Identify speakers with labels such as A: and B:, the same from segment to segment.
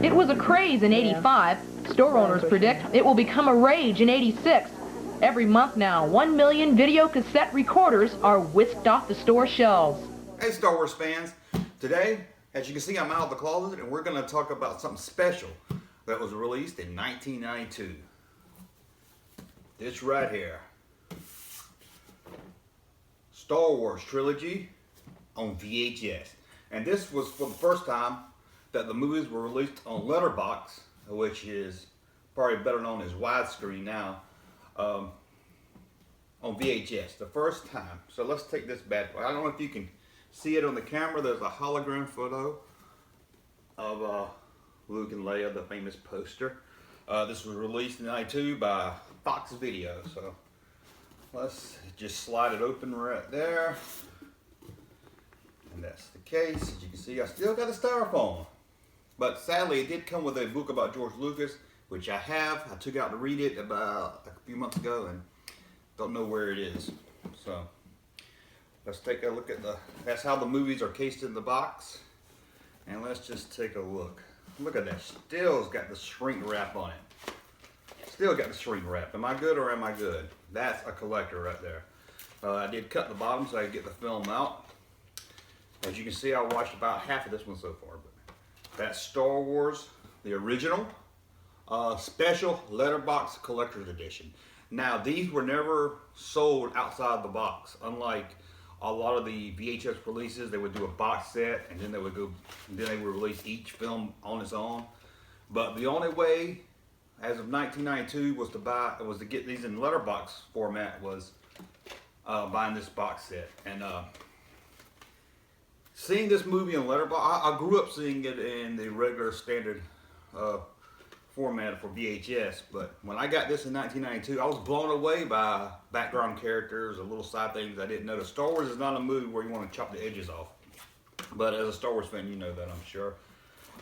A: It was a craze in '85. Store owners predict it will become a rage in '86. Every month now, 1 million video cassette recorders are whisked off the store shelves.
B: Hey Star Wars fans, today, as you can see, I'm out of the closet and we're going to talk about something special that was released in 1992. This right here. Star Wars Trilogy on VHS. And this was for the first time that the movies were released on Letterbox, which is probably better known as widescreen now, on VHS, the first time. So let's take this bad boy. I don't know if you can see it on the camera. There's a hologram photo of Luke and Leia, the famous poster. This was released in '92 by Fox Video. So let's just slide it open right there. And that's the case. As you can see, I still got the styrofoam. But sadly, it did come with a book about George Lucas, which I have. I took out to read it about a few months ago and don't know where it is. So let's take a look at that's how the movies are cased in the box. And let's just take a look. Look at that, still's got the shrink wrap on it. Still got the shrink wrap. Am I good or am I good? That's a collector right there. I did cut the bottom so I could get the film out. As you can see, I watched about half of this one so far. But that's Star Wars, the original, special Letterbox Collector's Edition. Now, these were never sold outside the box. Unlike a lot of the VHS releases, they would do a box set and then they would release each film on its own. But the only way, as of 1992, was to get these in letterbox format was buying this box set. And seeing this movie in letterbox, I grew up seeing it in the regular standard format for VHS, but when I got this in 1992, I was blown away by background characters and little side things I didn't notice. Star Wars is not a movie where you want to chop the edges off, but as a Star Wars fan, you know that, I'm sure.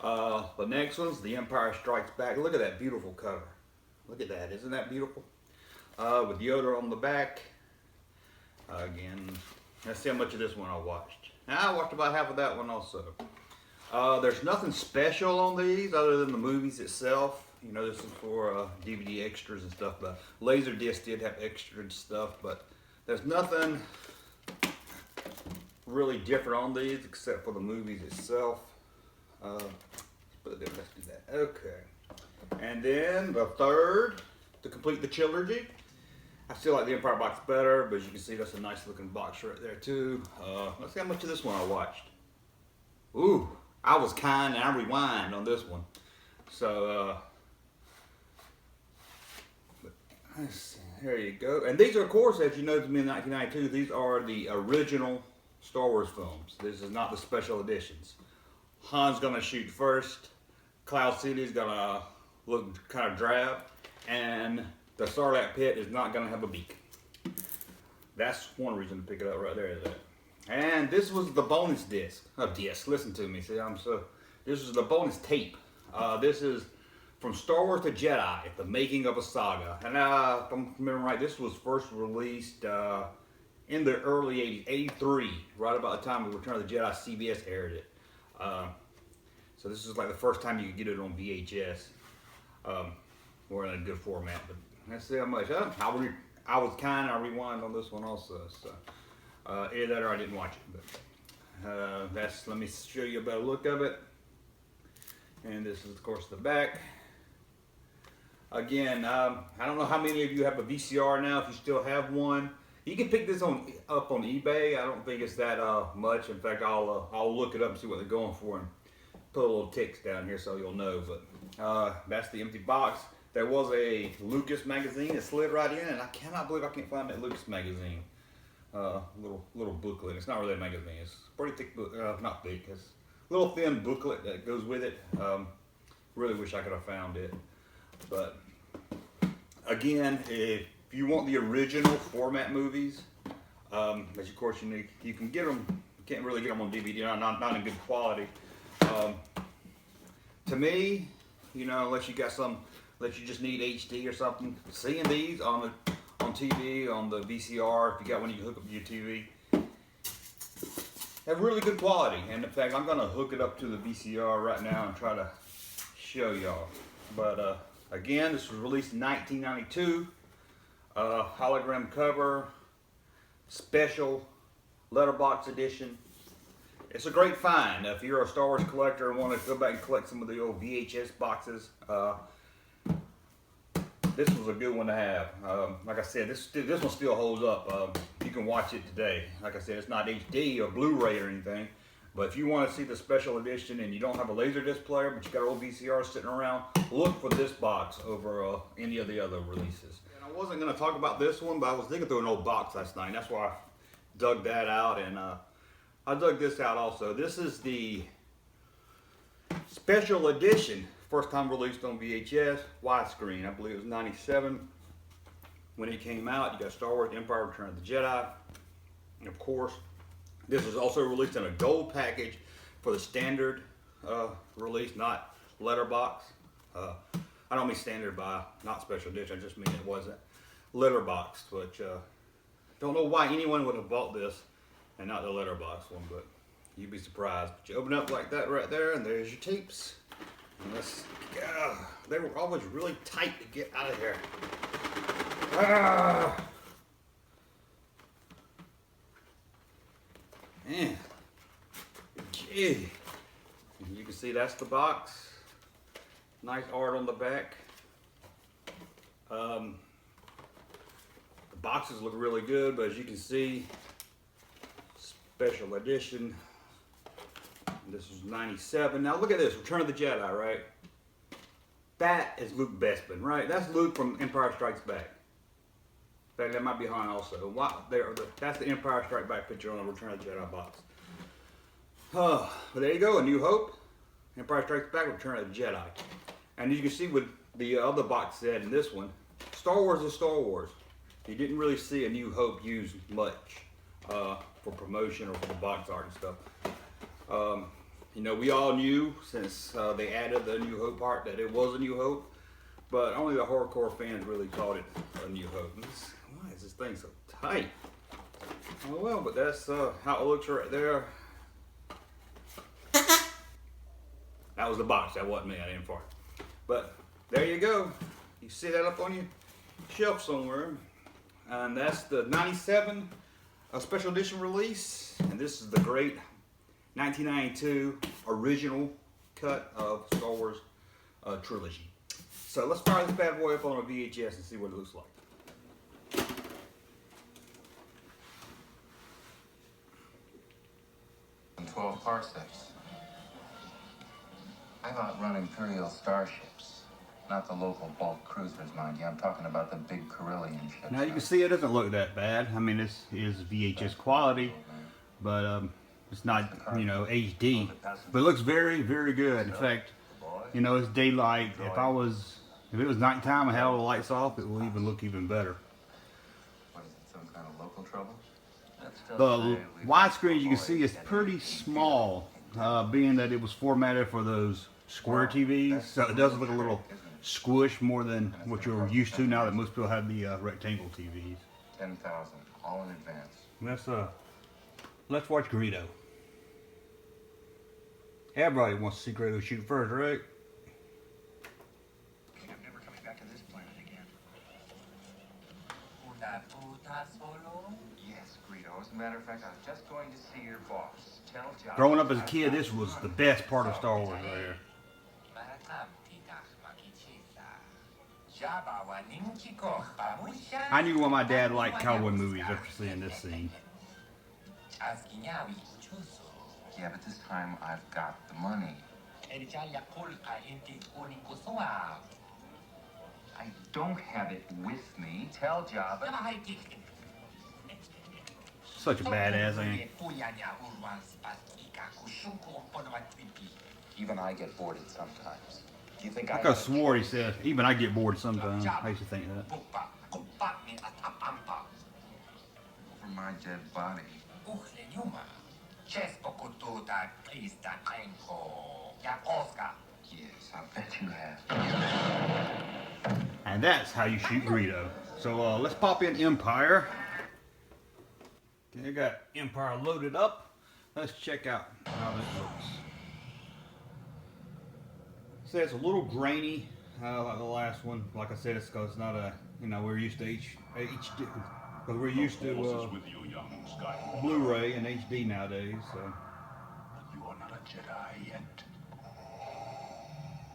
B: The next one's The Empire Strikes Back. Look at that beautiful cover. Look at that, isn't that beautiful? With Yoda on the back. Again, let's see how much of this one I watched. Now, I watched about half of that one also. There's nothing special on these other than the movies itself. You know, this is for DVD extras and stuff, but Laserdisc did have extra stuff, but there's nothing really different on these except for the movies itself. Let's do that. Okay. And then the third, to complete the trilogy. I still like the Empire box better, but as you can see, that's a nice looking box right there too. Let's see how much of this one I watched. Ooh, I was kind and I rewind on this one. So, let's see, there you go. And these are, of course, as you know, to me in 1992, these are the original Star Wars films. This is not the special editions. Han's gonna shoot first. Cloud City's gonna look kind of drab. And the Sarlacc pit is not gonna have a beak. That's one reason to pick it up right there, is that. And this was the bonus disc. Oh, disc, listen to me. See, this is the bonus tape. This is From Star Wars to Jedi, the making of a saga. And if I'm remembering right, this was first released in the early 80s, 83, right about the time of Return of the Jedi. CBS aired it. So this is like the first time you could get it on VHS, or in a good format. But let's see how much. I was kind of rewind on this one also. So either that or I didn't watch it. But let me show you a better look of it. And this is, of course, the back. Again, I don't know how many of you have a VCR now. If you still have one, you can pick this up on eBay. I don't think it's that much. In fact, I'll look it up and see what they're going for and put a little text down here so you'll know. But that's the empty box. There was a Lucas magazine that slid right in, and I cannot believe I can't find that Lucas magazine. Little booklet. It's not really a magazine. It's a pretty thick book. Not thick. It's a little thin booklet that goes with it. Really wish I could have found it. But again, if you want the original format movies, which of course you can get them. You can't really get them on DVD. Not in good quality. To me, you know, unless you just need HD or something, seeing these on TV, on the VCR, if you got one you can hook up to your TV, have really good quality. And in fact, I'm going to hook it up to the VCR right now and try to show y'all. But again, this was released in 1992. Hologram cover, special Letterbox edition. It's a great find if you're a Star Wars collector and want to go back and collect some of the old VHS boxes. This was a good one to have. Like I said, this one still holds up. You can watch it today. Like I said, it's not HD or Blu-ray or anything. But if you want to see the special edition and you don't have a Laserdisc player, but you got old VCRs sitting around, look for this box over any of the other releases. And I wasn't going to talk about this one, but I was digging through an old box last night. And that's why I dug that out, and I dug this out also. This is the special edition, first time released on VHS, widescreen. I believe it was 97 when it came out. You got Star Wars Empire Return of the Jedi. And of course, this was also released in a gold package for the standard release, not Letterbox. I don't mean standard by not special edition, I just mean it wasn't Letterbox, which don't know why anyone would have bought this and not the Letterbox one, but you'd be surprised. But you open up like that right there, and there's your tapes. And they were always really tight to get out of here. Man, gee. You can see that's the box. Nice art on the back. The boxes look really good, but as you can see, special edition. This is 97. Now look at this, Return of the Jedi, right? That is Luke Bespin, right? That's Luke from Empire Strikes Back. In fact, that might be Han also. That's the Empire Strikes Back picture on the Return of the Jedi box. But there you go, A New Hope, Empire Strikes Back, Return of the Jedi. And you can see with the other box set and this one, Star Wars is Star Wars. You didn't really see A New Hope used much for promotion or for the box art and stuff. You know, we all knew since they added the New Hope part that it was A New Hope, but only the hardcore fans really called it A New Hope. Why is this thing so tight? Oh well, but that's how it looks right there. That was the box, that wasn't me, I didn't fart. But there you go. You see that up on your shelf somewhere. And that's the 97 special edition release. And this is the great 1992 original cut of Star Wars Trilogy. So let's fire this bad boy up on a VHS and see what it looks like.
C: 12 parsecs. I've outrun Imperial starships, not the local bulk cruisers, mind you. I'm talking about the big Carillion ships.
B: Now you can see it doesn't look that bad. I mean, this is VHS quality, but it's not, you know, HD. But it looks very, very good. In fact, you know, it's daylight. If it was nighttime and had all the lights off, it will even look even better.
C: What is it, some kind of local trouble?
B: The widescreen, you can see, is pretty small, being that it was formatted for those square TVs. So it does look a little squish more than what you're used to now that most people have the rectangle TVs.
C: 10,000, all in advance.
B: Let's watch Greedo. Everybody wants to see Greedo shoot first, right?
C: I'm never coming back to this planet again. Yes, Greedo. As a matter of fact, I was just going to see your boss. Tell John.
B: Growing up as a kid, this was the best part of Star Wars right here. I knew why my dad liked cowboy movies after seeing this scene.
C: Yeah, but this time I've got the money. I don't have it with me. Tell Jabba.
B: Such a badass, ain't he?
C: Even I get bored sometimes. Do you think
B: I could have swore he said, even I get bored sometimes. I used to think that.
C: Over my dead body. Yes, I bet you have.
B: And that's how you shoot Greedo. So let's pop in Empire. Okay, I got Empire loaded up. Let's check out how this looks. said, it's a little grainy, like the last one. Like I said, it's because it's not a, you know, we're used to HD, because we're used to Blu-ray and HD nowadays. So.
D: You are not a Jedi yet.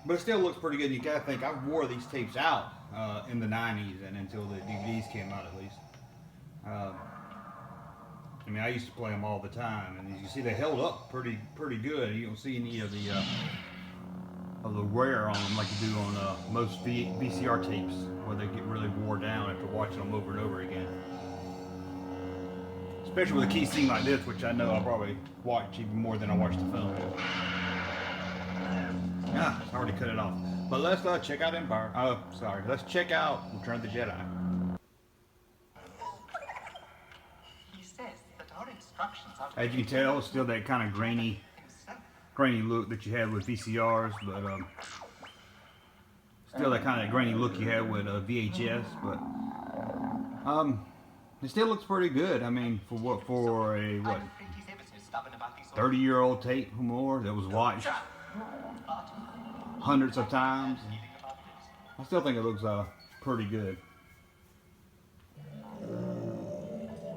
B: But it still looks pretty good. You gotta think, I wore these tapes out in the 90s and until the DVDs came out, at least. I mean, I used to play them all the time, and as you see, they held up pretty good. You don't see any of the wear on them like you do on most VCR tapes, where they get really wore down after watching them over and over again. Especially with a key scene like this, which I know I'll probably watch even more than I watch the film. Ah, I already cut it off. But let's check out Empire. Oh, sorry. Let's check out Return of the Jedi.
E: He says that our instructions are...
B: As you can tell, it's still that kind of grainy look that you had with VCRs, but still that kind of grainy look you had with VHS. But it still looks pretty good. I mean, for a 30-year-old tape or more that was watched hundreds of times, I still think it looks pretty good.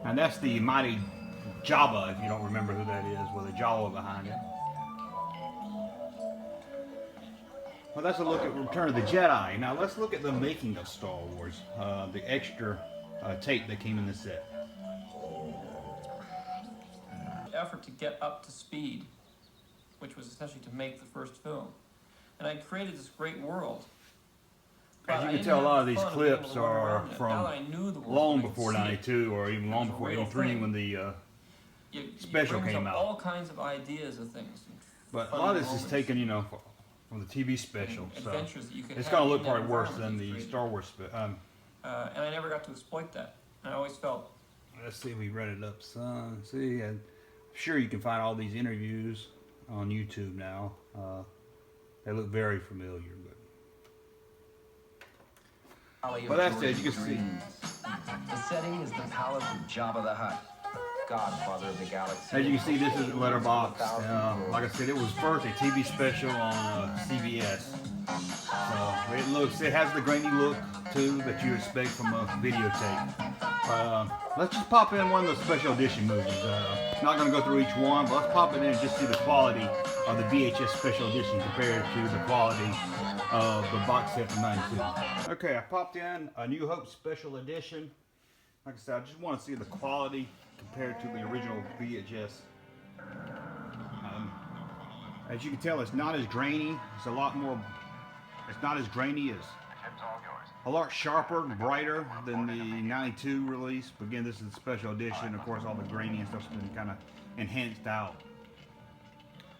B: And that's the mighty Jabba, if you don't remember who that is, with a Jawa behind it. Well, that's a look at Return of the Jedi. Now let's look at the making of Star Wars, the extra tape that came in the set.
F: The effort to get up to speed, which was essentially to make the first film. And I created this great world.
B: As you can tell, a lot of these clips are from long before 92 or even long before 83 when the special came out.
F: All kinds of ideas of things.
B: But a lot of this is taken, you know, from the TV special. So it's going to look probably worse than the Star Wars special.
F: And I never got to exploit that. I always felt...
B: Let's see if we read it up, son. See, I'm sure you can find all these interviews on YouTube now. They look very familiar, but that's it. You can see.
G: The setting is the palace of Jabba the Hutt, godfather of the galaxy.
B: As you can see, this is Letterbox. Like I said, it was first a TV special on CBS. So it has the grainy look too that you expect from a videotape. Let's just pop in one of the special edition movies. Not going to go through each one, but let's pop it in and just see the quality of the VHS Special Edition compared to the quality of the box set from '92. Okay, I popped in A New Hope Special Edition. Like I said, I just want to see the quality compared to the original VHS. As you can tell, it's not as grainy. It's a lot more. It's not as grainy. It's a lot sharper and brighter than the '92 release. But again, this is the special edition. Of course, all the grainy and stuff's been kind of enhanced out.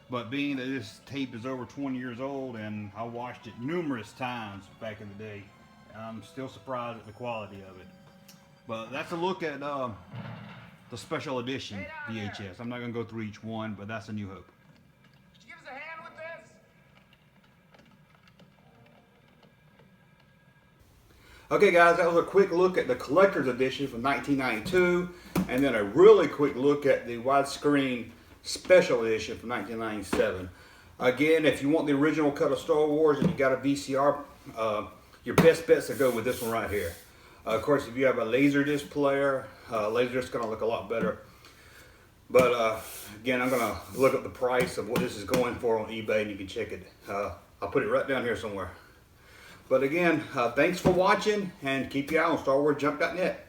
B: But being that this tape is over 20 years old and I watched it numerous times back in the day, I'm still surprised at the quality of it. But that's a look at the special edition VHS. I'm not going to go through each one, but that's A New Hope.
E: Could you give us a hand with this?
B: Okay guys, that was a quick look at the collector's edition from 1992, and then a really quick look at the widescreen special edition from 1997. Again, if you want the original cut of Star Wars and you got a VCR, your best bet's to go with this one right here. Of course, if you have a Laserdisc player, Laserdisc is going to look a lot better. But again, I'm going to look up the price of what this is going for on eBay and you can check it. I'll put it right down here somewhere. But again, thanks for watching and keep your eye on StarWarsJunk.net.